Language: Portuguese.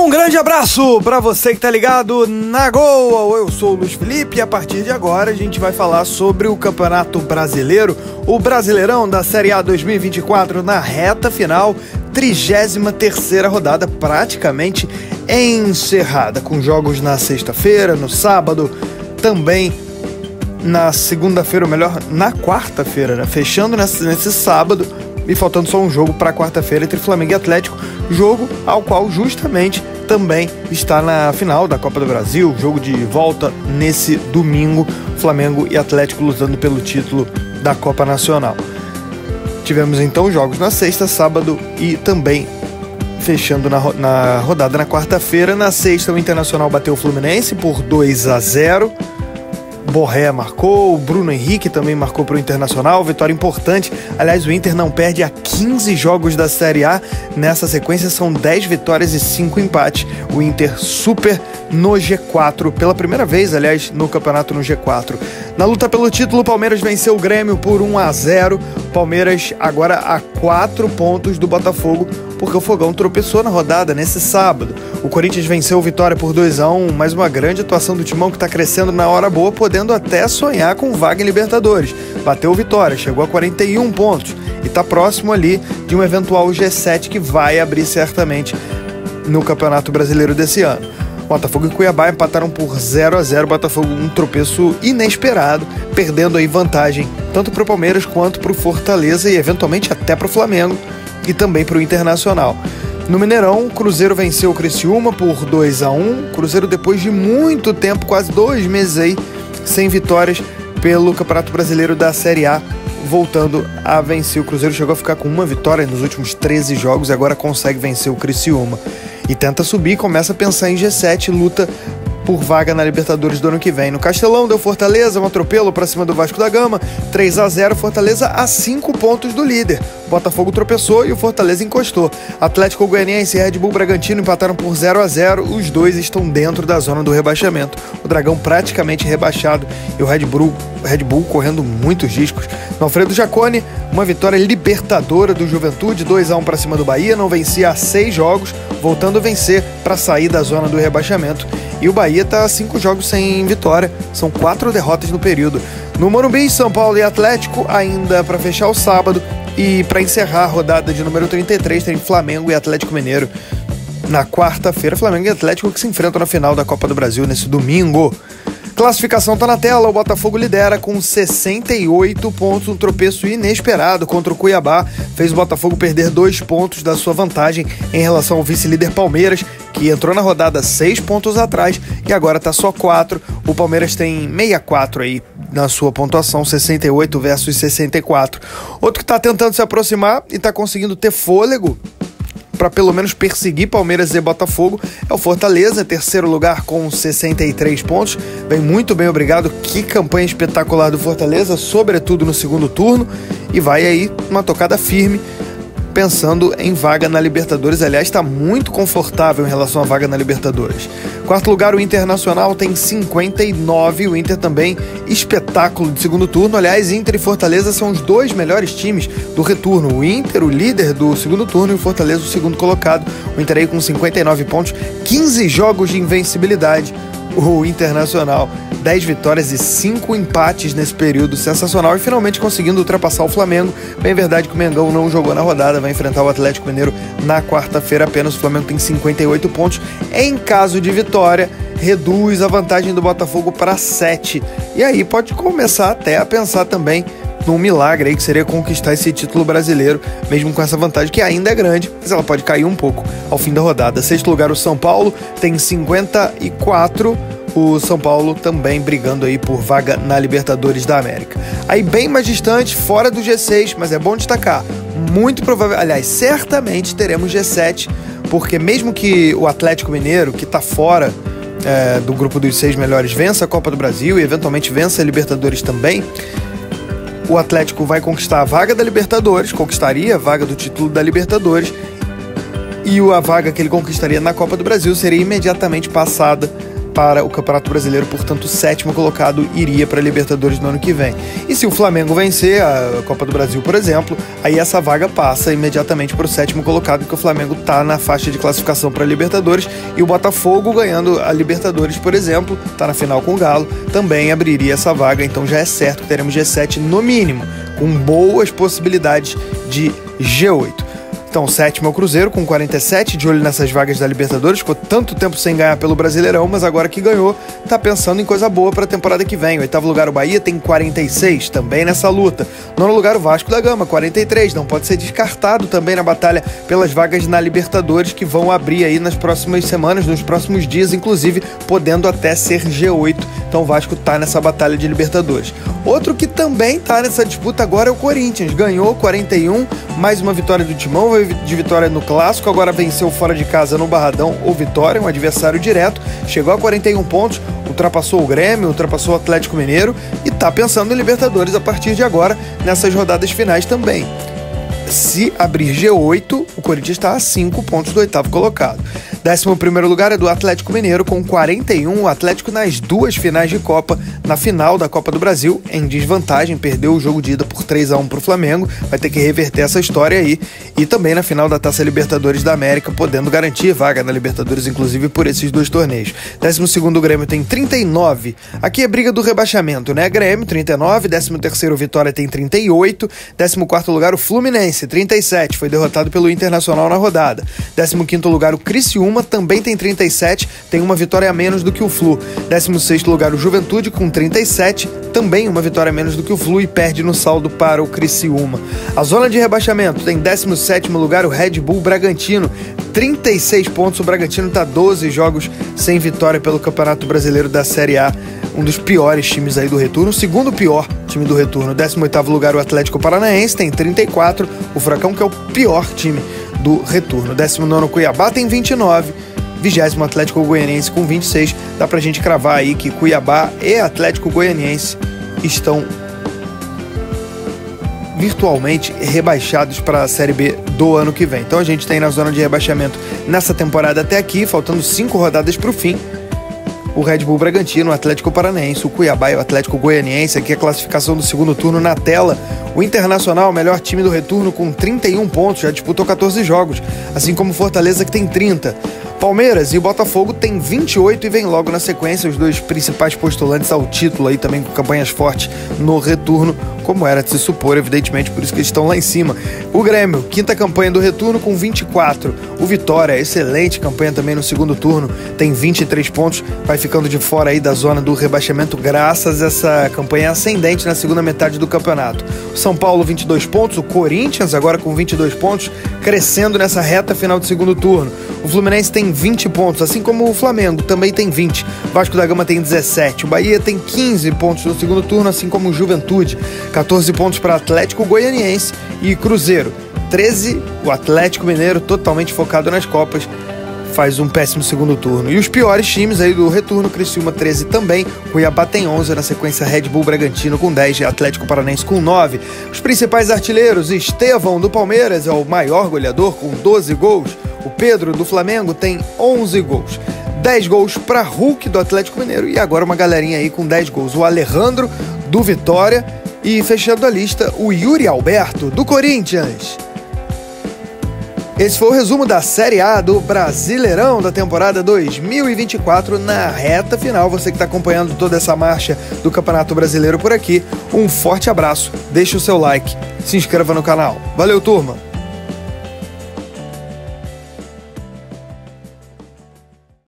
Um grande abraço para você que tá ligado na Goa. Eu sou o Luiz Felipe e a partir de agora a gente vai falar sobre o Campeonato Brasileiro, o Brasileirão da Série A 2024 na reta final, 33ª rodada praticamente encerrada, com jogos na sexta-feira, no sábado, também na segunda-feira, ou melhor, na quarta-feira, né? Fechando nesse sábado e faltando só um jogo para quarta-feira entre Flamengo e Atlético, jogo ao qual justamente também está na final da Copa do Brasil, jogo de volta nesse domingo, Flamengo e Atlético lutando pelo título da Copa Nacional. Tivemos então jogos na sexta, sábado e também fechando na rodada na quarta-feira. Na sexta o Internacional bateu o Fluminense por 2-0. Borré marcou, o Bruno Henrique também marcou para o Internacional, vitória importante. Aliás, o Inter não perde há 15 jogos da Série A, nessa sequência são 10 vitórias e 5 empates. O Inter super no G4, pela primeira vez, aliás, no campeonato no G4. Na luta pelo título, o Palmeiras venceu o Grêmio por 1-0. Palmeiras agora a 4 pontos do Botafogo, porque o Fogão tropeçou na rodada nesse sábado. O Corinthians venceu o Vitória por 2-1, mais uma grande atuação do Timão que está crescendo na hora boa, podendo até sonhar com vaga em Libertadores. Bateu o Vitória, chegou a 41 pontos e está próximo ali de um eventual G7 que vai abrir certamente no Campeonato Brasileiro desse ano. Botafogo e Cuiabá empataram por 0-0, Botafogo um tropeço inesperado, perdendo aí vantagem tanto para o Palmeiras quanto para o Fortaleza e eventualmente até para o Flamengo e também para o Internacional. No Mineirão, o Cruzeiro venceu o Criciúma por 2-1, Cruzeiro depois de muito tempo, quase 2 meses aí, sem vitórias pelo Campeonato Brasileiro da Série A, voltando a vencer. O Cruzeiro chegou a ficar com uma vitória nos últimos 13 jogos e agora consegue vencer o Criciúma. E tenta subir, começa a pensar em G7, luta por vaga na Libertadores do ano que vem. No Castelão deu Fortaleza, um atropelo para cima do Vasco da Gama, 3-0, Fortaleza a 5 pontos do líder. Botafogo tropeçou e o Fortaleza encostou. Atlético Goianiense e Red Bull Bragantino empataram por 0-0, os dois estão dentro da zona do rebaixamento. O Dragão praticamente rebaixado e o Red Bull correndo muitos riscos. No Alfredo Jaconi, uma vitória libertadora do Juventude, 2-1 para cima do Bahia, não vencia há 6 jogos, voltando a vencer para sair da zona do rebaixamento. E o Bahia está a 5 jogos sem vitória, são 4 derrotas no período. No Morumbi, São Paulo e Atlético, ainda para fechar o sábado, e para encerrar a rodada de número 33, tem Flamengo e Atlético Mineiro. Na quarta-feira, Flamengo e Atlético que se enfrentam na final da Copa do Brasil nesse domingo. Classificação está na tela, o Botafogo lidera com 68 pontos, um tropeço inesperado contra o Cuiabá, fez o Botafogo perder 2 pontos da sua vantagem em relação ao vice-líder Palmeiras, que entrou na rodada 6 pontos atrás e agora está só 4. O Palmeiras tem 64 aí na sua pontuação, 68 versus 64. Outro que está tentando se aproximar e está conseguindo ter fôlego para pelo menos perseguir Palmeiras e Botafogo é o Fortaleza, terceiro lugar com 63 pontos, vem muito bem, obrigado, que campanha espetacular do Fortaleza, sobretudo no segundo turno, e vai aí uma tocada firme, pensando em vaga na Libertadores, aliás, está muito confortável em relação à vaga na Libertadores. Quarto lugar, o Internacional tem 59, o Inter também espetáculo de segundo turno, aliás, Inter e Fortaleza são os dois melhores times do retorno, o Inter, o líder do segundo turno, e o Fortaleza, o segundo colocado, o Inter aí com 59 pontos, 15 jogos de invencibilidade, o Internacional 10 vitórias e 5 empates nesse período, sensacional, e finalmente conseguindo ultrapassar o Flamengo. Bem verdade que o Mengão não jogou na rodada, vai enfrentar o Atlético Mineiro na quarta-feira apenas. O Flamengo tem 58 pontos, em caso de vitória reduz a vantagem do Botafogo para 7, e aí pode começar até a pensar também num milagre aí que seria conquistar esse título brasileiro, mesmo com essa vantagem que ainda é grande, mas ela pode cair um pouco ao fim da rodada. Sexto lugar, o São Paulo tem 54, o São Paulo também brigando aí por vaga na Libertadores da América. Aí bem mais distante, fora do G6, mas é bom destacar, muito provável, aliás, certamente teremos G7, porque mesmo que o Atlético Mineiro, que está fora do grupo dos 6 melhores, vença a Copa do Brasil e eventualmente vença a Libertadores também, o Atlético vai conquistar a vaga da Libertadores, conquistaria a vaga do título da Libertadores, e a vaga que ele conquistaria na Copa do Brasil seria imediatamente passada para o Campeonato Brasileiro, portanto o 7º colocado iria para a Libertadores no ano que vem. E se o Flamengo vencer a Copa do Brasil, por exemplo, aí essa vaga passa imediatamente para o 7º colocado, porque o Flamengo está na faixa de classificação para a Libertadores, e o Botafogo, ganhando a Libertadores, por exemplo, está na final com o Galo, também abriria essa vaga, então já é certo que teremos G7 no mínimo, com boas possibilidades de G8. Então, o 7º é o Cruzeiro, com 47, de olho nessas vagas da Libertadores. Ficou tanto tempo sem ganhar pelo Brasileirão, mas agora que ganhou, tá pensando em coisa boa para a temporada que vem. O 8º lugar, o Bahia, tem 46, também nessa luta. 9º lugar, o Vasco da Gama, 43. Não pode ser descartado também na batalha pelas vagas na Libertadores, que vão abrir aí nas próximas semanas, nos próximos dias, inclusive, podendo até ser G8. Então, o Vasco tá nessa batalha de Libertadores. Outro que também tá nessa disputa agora é o Corinthians. Ganhou 41, mais uma vitória do Timão, de vitória no Clássico, agora venceu fora de casa no Barradão, ou Vitória, um adversário direto, chegou a 41 pontos, ultrapassou o Grêmio, ultrapassou o Atlético Mineiro e tá pensando em Libertadores a partir de agora, nessas rodadas finais também. Se abrir G8, o Corinthians está a 5 pontos do 8º colocado. 11º lugar é do Atlético Mineiro, com 41. O Atlético nas duas finais de Copa. Na final da Copa do Brasil, em desvantagem, perdeu o jogo de ida por 3-1 para o Flamengo. Vai ter que reverter essa história aí. E também na final da Taça Libertadores da América, podendo garantir vaga na Libertadores, inclusive por esses dois torneios. 12º Grêmio tem 39. Aqui é briga do rebaixamento, né? Grêmio, 39. 13º Vitória tem 38. 14º lugar o Fluminense, 37. Foi derrotado pelo Internacional na rodada. 15º lugar o Criciúma, também tem 37, tem uma vitória a menos do que o Flu. 16º lugar o Juventude com 37, também uma vitória a menos do que o Flu e perde no saldo para o Criciúma. A zona de rebaixamento tem 17º lugar o Red Bull Bragantino, 36 pontos, o Bragantino está 12 jogos sem vitória pelo Campeonato Brasileiro da Série A, um dos piores times aí do retorno, o segundo pior time do retorno. 18º lugar o Atlético Paranaense, tem 34, o Furacão que é o pior time do retorno. 19º Cuiabá tem 29, 20º Atlético Goianiense com 26. Dá pra gente cravar aí que Cuiabá e Atlético Goianiense estão virtualmente rebaixados para a Série B do ano que vem. Então a gente tem na zona de rebaixamento nessa temporada até aqui, faltando 5 rodadas para o fim, o Red Bull Bragantino, o Atlético Paranaense, o Cuiabá e o Atlético Goianiense. Aqui a classificação do segundo turno na tela. O Internacional, o melhor time do retorno, com 31 pontos, já disputou 14 jogos, assim como o Fortaleza, que tem 30. Palmeiras e Botafogo tem 28 e vem logo na sequência os dois principais postulantes ao título aí, também com campanhas fortes no retorno, como era de se supor, evidentemente, por isso que eles estão lá em cima. O Grêmio, quinta campanha do retorno com 24. O Vitória, excelente campanha também no segundo turno, tem 23 pontos, vai ficando de fora aí da zona do rebaixamento graças a essa campanha ascendente na segunda metade do campeonato. O São Paulo, 22 pontos, o Corinthians agora com 22 pontos, crescendo nessa reta final do segundo turno. O Fluminense tem 20 pontos, assim como o Flamengo também tem 20. O Vasco da Gama tem 17. O Bahia tem 15 pontos no segundo turno, assim como o Juventude. 14 pontos para Atlético Goianiense e Cruzeiro. 13, o Atlético Mineiro, totalmente focado nas Copas, faz um péssimo segundo turno. E os piores times aí do retorno, Criciúma 13 também, Cuiabá tem 11, na sequência Red Bull Bragantino com 10 e Atlético Paranaense com 9. Os principais artilheiros, Estevão do Palmeiras é o maior goleador com 12 gols. O Pedro do Flamengo tem 11 gols. 10 gols para Hulk do Atlético Mineiro e agora uma galerinha aí com 10 gols. O Alejandro do Vitória e, fechando a lista, o Yuri Alberto do Corinthians. Esse foi o resumo da Série A do Brasileirão da temporada 2024 na reta final. Você que está acompanhando toda essa marcha do Campeonato Brasileiro por aqui, um forte abraço, deixe o seu like, se inscreva no canal. Valeu, turma!